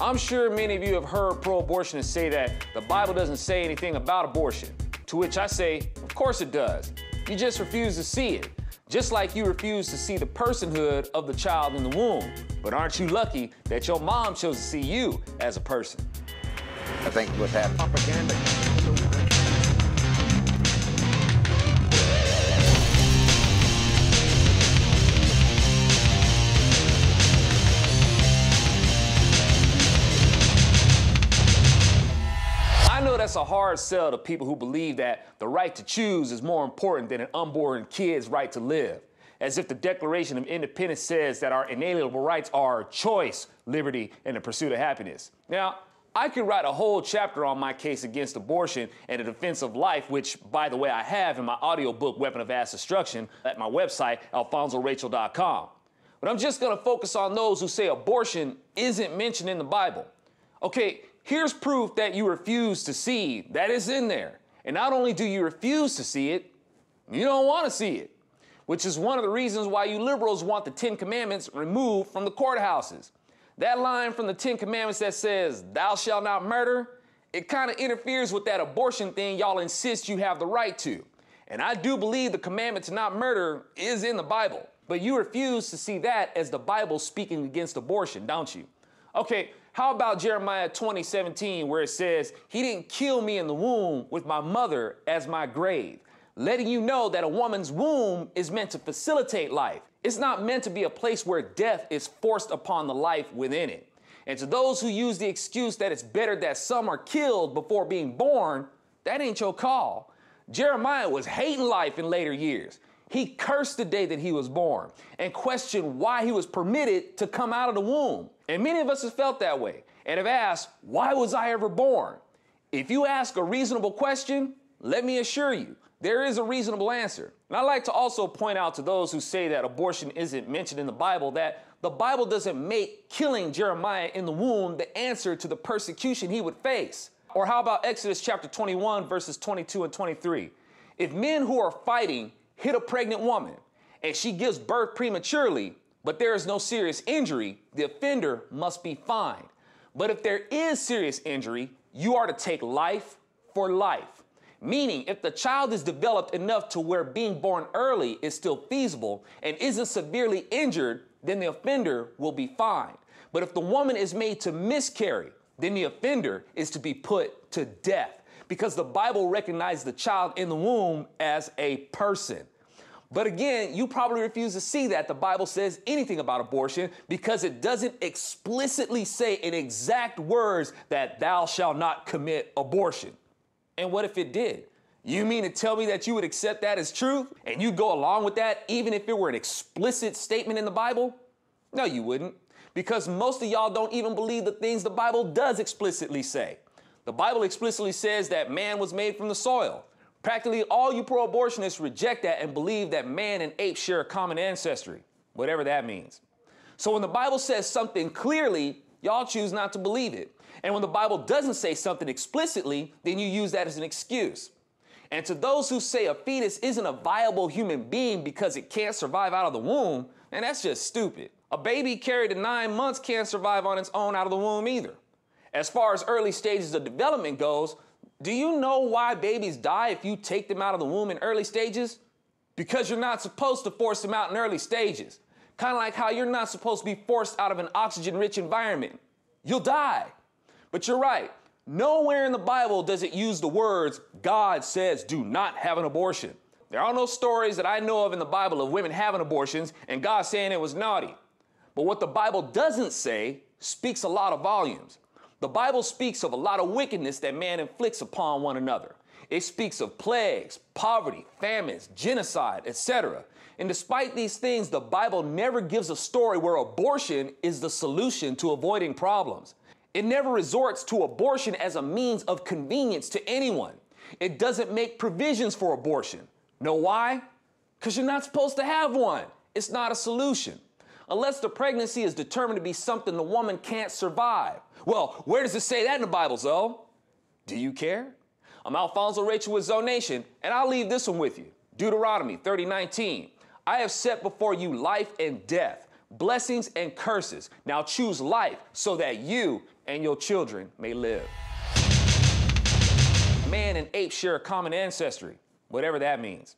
I'm sure many of you have heard pro-abortionists say that the Bible doesn't say anything about abortion, to which I say, of course it does. You just refuse to see it, just like you refuse to see the personhood of the child in the womb. But aren't you lucky that your mom chose to see you as a person? I think what's happening. Propaganda. I know that's a hard sell to people who believe that the right to choose is more important than an unborn kid's right to live, as if the Declaration of Independence says that our inalienable rights are choice, liberty, and the pursuit of happiness. Now, I could write a whole chapter on my case against abortion and the defense of life, which, by the way, I have in my audiobook, Weapon of Mass Destruction, at my website, alfonsorachel.com. But I'm just gonna focus on those who say abortion isn't mentioned in the Bible. Okay, here's proof that you refuse to see that it's in there. And not only do you refuse to see it, you don't want to see it, which is one of the reasons why you liberals want the 10 Commandments removed from the courthouses. That line from the 10 Commandments that says, thou shalt not murder, it kind of interferes with that abortion thing y'all insist you have the right to. And I do believe the commandment to not murder is in the Bible, but you refuse to see that as the Bible speaking against abortion, don't you? Okay, how about Jeremiah 20:17, where it says, he didn't kill me in the womb with my mother as my grave, letting you know that a woman's womb is meant to facilitate life. It's not meant to be a place where death is forced upon the life within it. And to those who use the excuse that it's better that some are killed before being born, that ain't your call. Jeremiah was hating life in later years. He cursed the day that he was born and questioned why he was permitted to come out of the womb. And many of us have felt that way and have asked, why was I ever born? If you ask a reasonable question, let me assure you, there is a reasonable answer. And I'd like to also point out to those who say that abortion isn't mentioned in the Bible that the Bible doesn't make killing Jeremiah in the womb the answer to the persecution he would face. Or how about Exodus chapter 21, verses 22 and 23? If men who are fighting hit a pregnant woman and she gives birth prematurely, but there is no serious injury, the offender must be fined. But if there is serious injury, you are to take life for life. Meaning, if the child is developed enough to where being born early is still feasible and isn't severely injured, then the offender will be fined. But if the woman is made to miscarry, then the offender is to be put to death, because the Bible recognizes the child in the womb as a person. But again, you probably refuse to see that the Bible says anything about abortion because it doesn't explicitly say in exact words that thou shalt not commit abortion. And what if it did? You mean to tell me that you would accept that as truth and you'd go along with that even if it were an explicit statement in the Bible? No, you wouldn't, because most of y'all don't even believe the things the Bible does explicitly say. The Bible explicitly says that man was made from the soil. Practically all you pro-abortionists reject that and believe that man and ape share a common ancestry, whatever that means. So when the Bible says something clearly, y'all choose not to believe it. And when the Bible doesn't say something explicitly, then you use that as an excuse. And to those who say a fetus isn't a viable human being because it can't survive out of the womb, man, that's just stupid. A baby carried to 9 months can't survive on its own out of the womb either. As far as early stages of development goes, do you know why babies die if you take them out of the womb in early stages? Because you're not supposed to force them out in early stages. Kind of like how you're not supposed to be forced out of an oxygen-rich environment. You'll die. But you're right. Nowhere in the Bible does it use the words, God says do not have an abortion. There are no stories that I know of in the Bible of women having abortions and God saying it was naughty. But what the Bible doesn't say speaks a lot of volumes. The Bible speaks of a lot of wickedness that man inflicts upon one another. It speaks of plagues, poverty, famines, genocide, etc. And despite these things, the Bible never gives a story where abortion is the solution to avoiding problems. It never resorts to abortion as a means of convenience to anyone. It doesn't make provisions for abortion. Know why? Because you're not supposed to have one. It's not a solution. Unless the pregnancy is determined to be something the woman can't survive. Well, where does it say that in the Bible, Zo? Do you care? I'm Alfonso Rachel with ZoNation, and I'll leave this one with you. Deuteronomy 30:19. I have set before you life and death, blessings and curses. Now choose life so that you and your children may live. Man and ape share a common ancestry, whatever that means.